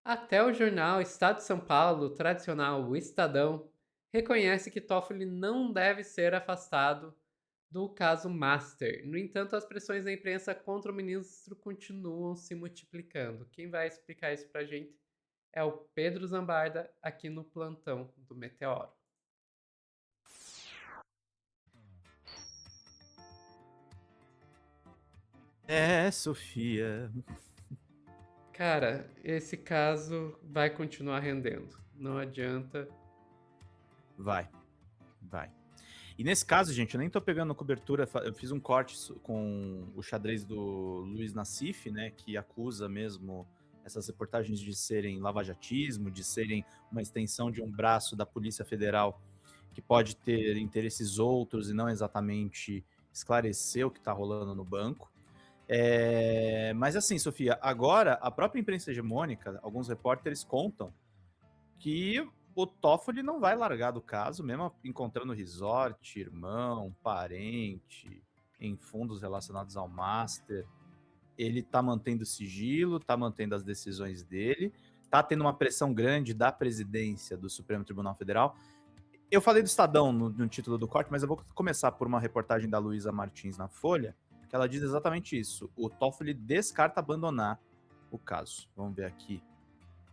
Até o jornal Estado de São Paulo, tradicional O Estadão, reconhece que Toffoli não deve ser afastado do caso Master. No entanto, as pressões da imprensa contra o ministro continuam se multiplicando. Quem vai explicar isso pra gente é o Pedro Zambarda, aqui no plantão do Meteoro. Sofia. Cara, esse caso vai continuar rendendo. Não adianta. Vai, vai. E nesse caso, gente, eu nem tô pegando cobertura, eu fiz um corte com o xadrez do Luiz Nassif, né, que acusa mesmo essas reportagens de serem lavajatismo, de serem uma extensão de um braço da Polícia Federal que pode ter interesses outros e não exatamente esclarecer o que tá rolando no banco. Mas assim, Sofia, agora a própria imprensa hegemônica, alguns repórteres contam que o Toffoli não vai largar do caso, mesmo encontrando resort, irmão, parente, em fundos relacionados ao Master. Ele tá mantendo sigilo, tá mantendo as decisões dele, tá tendo uma pressão grande da presidência do Supremo Tribunal Federal. Eu falei do Estadão no título do corte, mas eu vou começar por uma reportagem da Luísa Martins na Folha, que ela diz exatamente isso. O Toffoli descarta abandonar o caso. Vamos ver aqui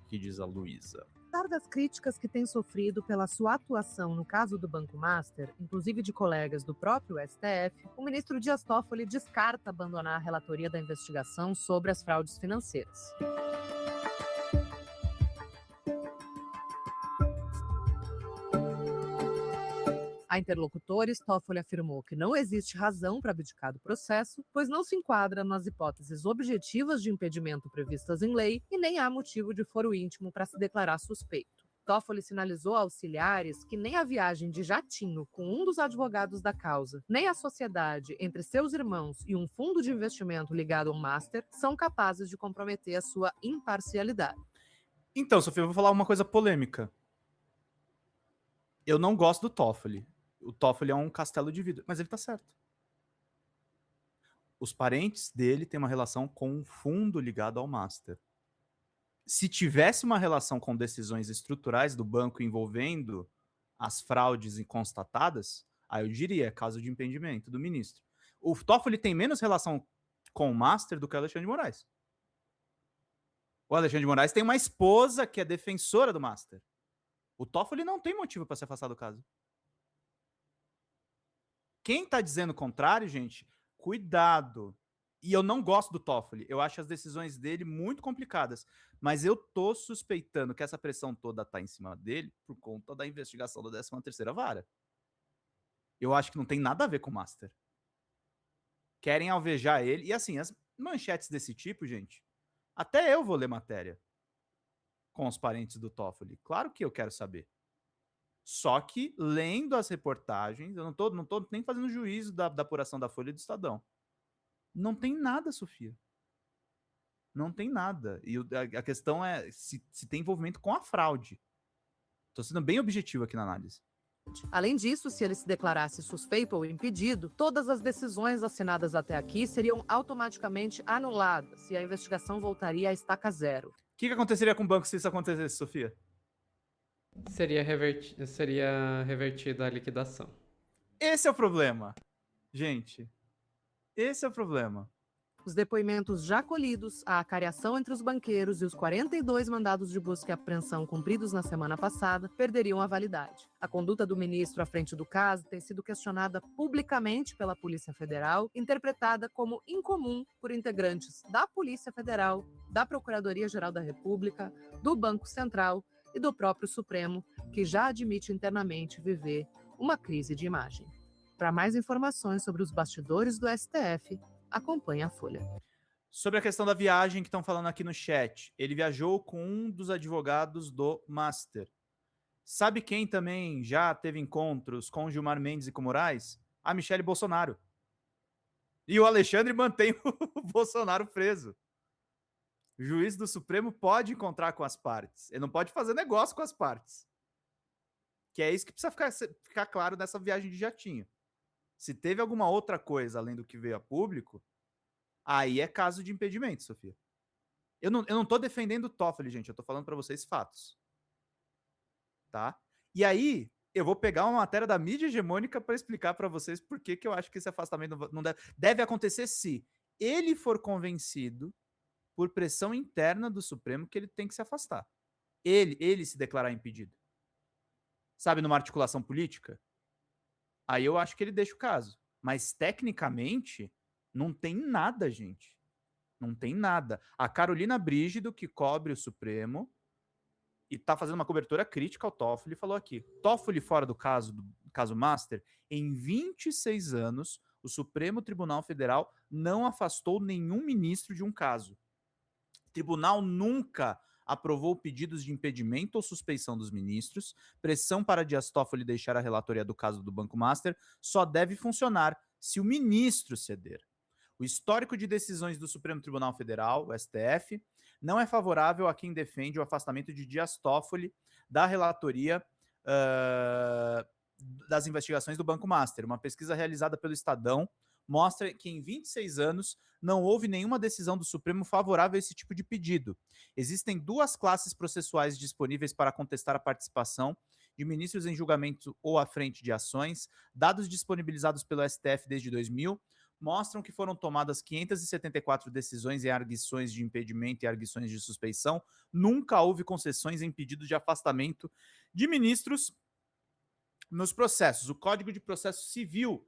o que diz a Luísa. Apesar das críticas que tem sofrido pela sua atuação no caso do Banco Master, inclusive de colegas do próprio STF, o ministro Dias Toffoli descarta abandonar a relatoria da investigação sobre as fraudes financeiras. A interlocutores, Toffoli afirmou que não existe razão para abdicar do processo, pois não se enquadra nas hipóteses objetivas de impedimento previstas em lei e nem há motivo de foro íntimo para se declarar suspeito. Toffoli sinalizou a auxiliares que nem a viagem de jatinho com um dos advogados da causa, nem a sociedade entre seus irmãos e um fundo de investimento ligado ao Master são capazes de comprometer a sua imparcialidade. Então, Sofia, eu vou falar uma coisa polêmica. Eu não gosto do Toffoli. O Toffoli é um castelo de vidro, mas ele tá certo. Os parentes dele têm uma relação com um fundo ligado ao Master. Se tivesse uma relação com decisões estruturais do banco envolvendo as fraudes constatadas, aí eu diria, é caso de impedimento do ministro. O Toffoli tem menos relação com o Master do que o Alexandre de Moraes. O Alexandre de Moraes tem uma esposa que é defensora do Master. O Toffoli não tem motivo para se afastar do caso. Quem tá dizendo o contrário, gente, cuidado. E eu não gosto do Toffoli. Eu acho as decisões dele muito complicadas. Mas eu tô suspeitando que essa pressão toda tá em cima dele por conta da investigação da 13ª Vara. Eu acho que não tem nada a ver com o Master. Querem alvejar ele. E assim, as manchetes desse tipo, gente, até eu vou ler matéria com os parentes do Toffoli. Claro que eu quero saber. Só que, lendo as reportagens, eu não tô nem fazendo juízo da apuração da Folha e do Estadão. Não tem nada, Sofia. Não tem nada. E a questão é se tem envolvimento com a fraude. Tô sendo bem objetivo aqui na análise. Além disso, se ele se declarasse suspeito ou impedido, todas as decisões assinadas até aqui seriam automaticamente anuladas e a investigação voltaria à estaca zero. O que aconteceria com o banco se isso acontecesse, Sofia? Seria revertida a liquidação. Esse é o problema. Gente, esse é o problema. Os depoimentos já colhidos, a acariação entre os banqueiros e os 42 mandados de busca e apreensão cumpridos na semana passada perderiam a validade. A conduta do ministro à frente do caso tem sido questionada publicamente pela Polícia Federal, interpretada como incomum por integrantes da Polícia Federal, da Procuradoria-Geral da República, do Banco Central e do próprio Supremo, que já admite internamente viver uma crise de imagem. Para mais informações sobre os bastidores do STF, acompanhe a Folha. Sobre a questão da viagem que estão falando aqui no chat, ele viajou com um dos advogados do Master. Sabe quem também já teve encontros com Gilmar Mendes e com Moraes? A Michele Bolsonaro. E o Alexandre mantém o Bolsonaro preso. O juiz do Supremo pode encontrar com as partes. Ele não pode fazer negócio com as partes. Que é isso que precisa ficar claro nessa viagem de jatinho. Se teve alguma outra coisa além do que veio a público, aí é caso de impedimento, Sofia. Eu não tô defendendo o Toffoli, gente, eu tô falando para vocês fatos, tá? E aí, eu vou pegar uma matéria da mídia hegemônica para explicar para vocês por que eu acho que esse afastamento não deve acontecer se ele for convencido por pressão interna do Supremo que ele tem que se afastar. Ele se declarar impedido. Sabe, numa articulação política? Aí eu acho que ele deixa o caso. Mas tecnicamente, não tem nada, gente. Não tem nada. A Carolina Brígido, que cobre o Supremo e tá fazendo uma cobertura crítica ao Toffoli, falou aqui: Toffoli fora do caso Master, em 26 anos, o Supremo Tribunal Federal não afastou nenhum ministro de um caso. O tribunal nunca aprovou pedidos de impedimento ou suspeição dos ministros. Pressão para Dias Toffoli deixar a relatoria do caso do Banco Master só deve funcionar se o ministro ceder. O histórico de decisões do Supremo Tribunal Federal, o STF, não é favorável a quem defende o afastamento de Dias Toffoli da relatoria das investigações do Banco Master. Uma pesquisa realizada pelo Estadão mostra que em 26 anos não houve nenhuma decisão do Supremo favorável a esse tipo de pedido. Existem duas classes processuais disponíveis para contestar a participação de ministros em julgamento ou à frente de ações. Dados disponibilizados pelo STF desde 2000 mostram que foram tomadas 574 decisões em arguições de impedimento e arguições de suspeição. Nunca houve concessões em pedidos de afastamento de ministros nos processos. O Código de Processo Civil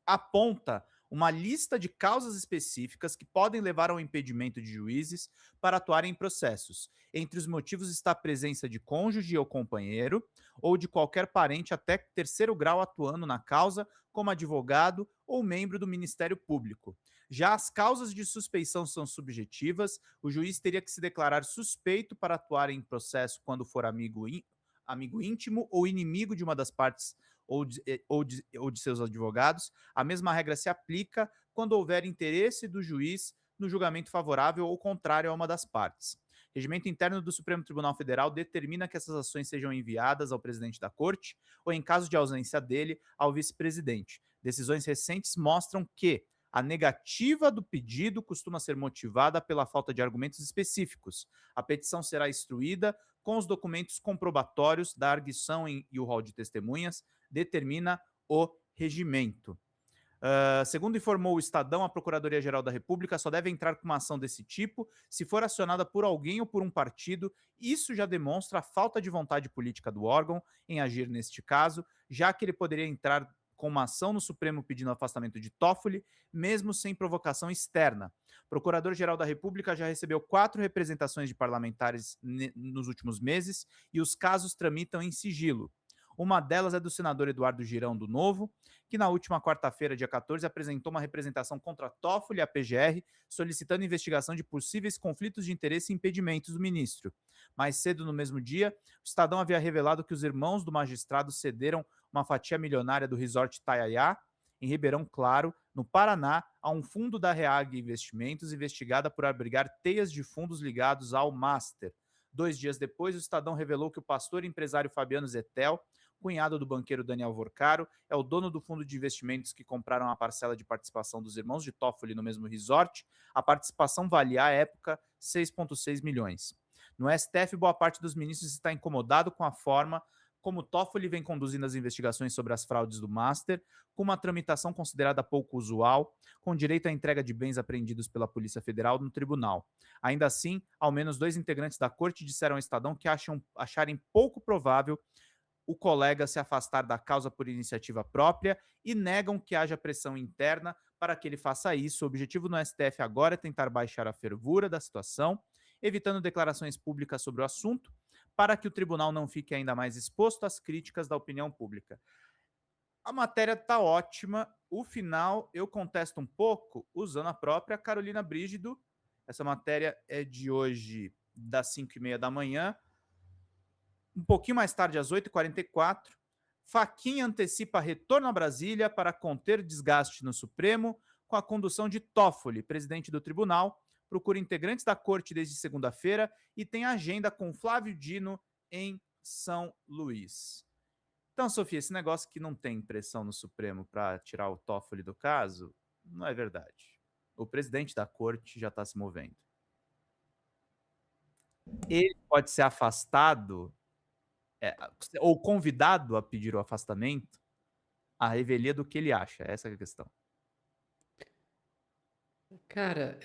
aponta uma lista de causas específicas que podem levar ao impedimento de juízes para atuarem em processos. Entre os motivos está a presença de cônjuge ou companheiro, ou de qualquer parente até terceiro grau atuando na causa, como advogado ou membro do Ministério Público. Já as causas de suspeição são subjetivas, o juiz teria que se declarar suspeito para atuar em processo quando for amigo íntimo ou inimigo de uma das partes ou de seus advogados. A mesma regra se aplica quando houver interesse do juiz no julgamento favorável ou contrário a uma das partes. O regimento interno do Supremo Tribunal Federal determina que essas ações sejam enviadas ao presidente da Corte ou, em caso de ausência dele, ao vice-presidente. Decisões recentes mostram que a negativa do pedido costuma ser motivada pela falta de argumentos específicos. A petição será instruída com os documentos comprobatórios da arguição e o rol de testemunhas, determina o regimento. Segundo informou o Estadão, a Procuradoria-Geral da República só deve entrar com uma ação desse tipo se for acionada por alguém ou por um partido. Isso já demonstra a falta de vontade política do órgão em agir neste caso, já que ele poderia entrar com uma ação no Supremo pedindo afastamento de Toffoli, mesmo sem provocação externa. O Procurador-Geral da República já recebeu 4 representações de parlamentares nos últimos meses e os casos tramitam em sigilo. Uma delas é do senador Eduardo Girão, do Novo, que na última quarta-feira, dia 14, apresentou uma representação contra Toffoli e a PGR, solicitando investigação de possíveis conflitos de interesse e impedimentos do ministro. Mais cedo no mesmo dia, o Estadão havia revelado que os irmãos do magistrado cederam uma fatia milionária do Resort Itaiaiá, em Ribeirão Claro, no Paraná, a um fundo da Reag Investimentos, investigada por abrigar teias de fundos ligados ao Master. 2 dias depois, o Estadão revelou que o pastor e empresário Fabiano Zettel, cunhado do banqueiro Daniel Vorcaro, é o dono do fundo de investimentos que compraram a parcela de participação dos irmãos de Toffoli no mesmo resort. A participação valia, à época, 6,6 milhões. No STF, boa parte dos ministros está incomodado com a forma como Toffoli vem conduzindo as investigações sobre as fraudes do Master, com uma tramitação considerada pouco usual, com direito à entrega de bens apreendidos pela Polícia Federal no tribunal. Ainda assim, ao menos 2 integrantes da corte disseram ao Estadão que acharem pouco provável o colega se afastar da causa por iniciativa própria e negam que haja pressão interna para que ele faça isso. O objetivo no STF agora é tentar baixar a fervura da situação, evitando declarações públicas sobre o assunto, para que o tribunal não fique ainda mais exposto às críticas da opinião pública. A matéria está ótima. O final eu contesto um pouco usando a própria Carolina Brígido. Essa matéria é de hoje, das 5h30 da manhã. Um pouquinho mais tarde, às 8h44, Fachin antecipa retorno a Brasília para conter desgaste no Supremo com a condução de Toffoli, presidente do tribunal, procura integrantes da corte desde segunda-feira e tem agenda com Flávio Dino em São Luís. Então, Sofia, esse negócio que não tem pressão no Supremo para tirar o Toffoli do caso, não é verdade. O presidente da corte já está se movendo. ele pode ser afastado, ou convidado a pedir o afastamento, à revelia do que ele acha, essa é a questão. Cara,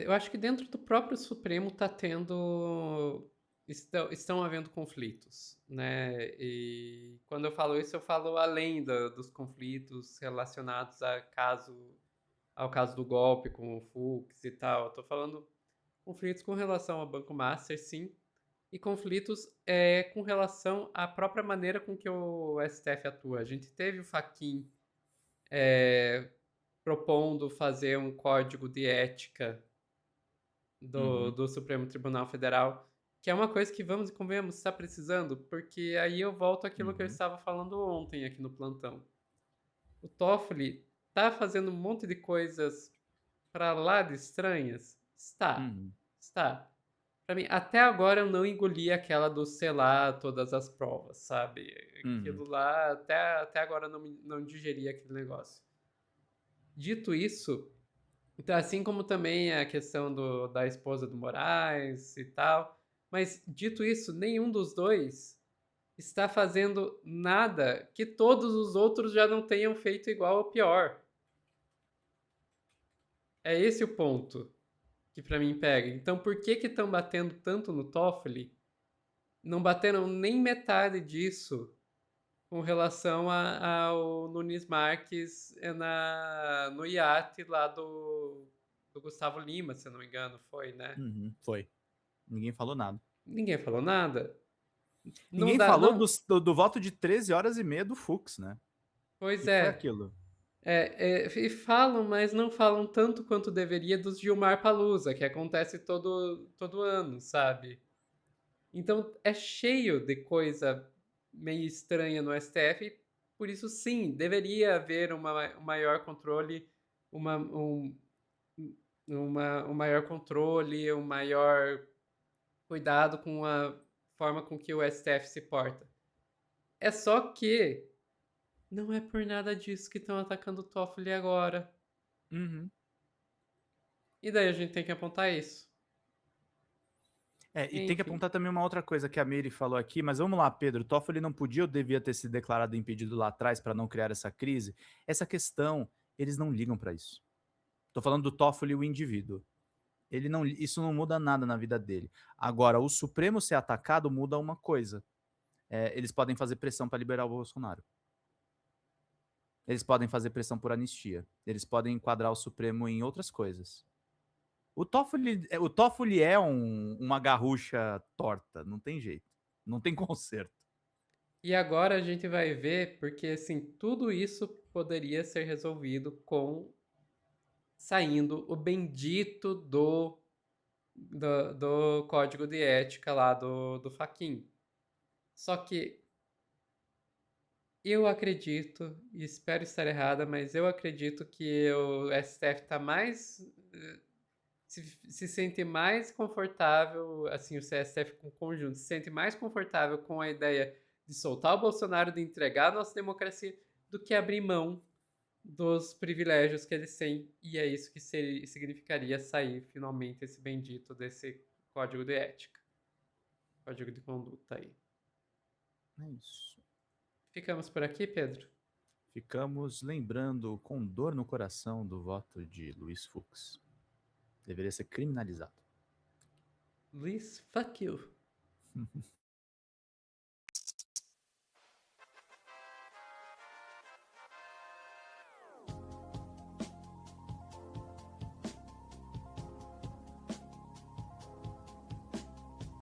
eu acho que dentro do próprio Supremo tá tendo estão havendo conflitos, né, e quando eu falo isso, eu falo além da dos conflitos relacionados ao caso do golpe com o Fux e tal, eu tô falando conflitos com relação ao Banco Master, sim, e conflitos, com relação à própria maneira com que o STF atua. A gente teve o Fachin, propondo fazer um código de ética Uhum, do Supremo Tribunal Federal, que é uma coisa que, vamos e convenhamos, está precisando, porque aí eu volto àquilo que eu uhum, estava falando ontem aqui no plantão. O Toffoli tá fazendo um monte de coisas para lá de estranhas? Está. uhum, Está. Pra mim, até agora eu não engoli aquela do selar todas as provas, sabe? uhum, Aquilo lá, até agora eu não digeri aquele negócio. Dito isso, então, assim como também a questão da esposa do Moraes e tal, mas dito isso, nenhum dos dois está fazendo nada que todos os outros já não tenham feito igual ou pior. É esse o ponto que pra mim pega. Então, por que que estão batendo tanto no Toffoli? Não bateram nem metade disso com relação ao Nunes Marques no iate lá do Gustavo Lima, se eu não me engano, foi, né? uhum, foi. Ninguém falou nada. Ninguém falou nada. Não Ninguém dá, falou não. do voto de 13h30 do Fux, né. Pois Que foi é. aquilo? E falam, mas não falam tanto quanto deveria dos Gilmar Palusa, que acontece todo ano, sabe? Então é cheio de coisa meio estranha no STF, por isso sim, deveria haver um maior controle, uma, um, um maior controle, um maior cuidado com a forma com que o STF se porta. É só que não é por nada disso que estão atacando o Toffoli agora. Uhum. E daí a gente tem que apontar isso. E tem que Enfim. apontar também uma outra coisa que a Mary falou aqui, mas vamos lá, Pedro, o Toffoli não podia ou devia ter se declarado impedido lá atrás para não criar essa crise? Essa questão, eles não ligam para isso. Tô falando do Toffoli, o indivíduo. Ele não, isso não muda nada na vida dele. Agora, o Supremo ser atacado muda uma coisa. Eles podem fazer pressão para liberar o Bolsonaro. Eles podem fazer pressão por anistia. Eles podem enquadrar o Supremo em outras coisas. O Toffoli é uma garrucha torta, não tem jeito. Não tem conserto. E agora a gente vai ver, porque assim, tudo isso poderia ser resolvido com saindo o bendito do código de ética lá do Fachin. Só que eu acredito, e espero estar errada, mas eu acredito que o STF está mais. Se sente mais confortável, assim, o CSF com o conjunto, se sente mais confortável com a ideia de soltar o Bolsonaro, de entregar a nossa democracia, do que abrir mão dos privilégios que eles têm. E é isso que significaria sair finalmente esse bendito desse código de ética, código de conduta aí. É isso. Ficamos por aqui, Pedro? Ficamos lembrando com dor no coração do voto de Luiz Fux. Deveria ser criminalizado. Luiz, fuck you.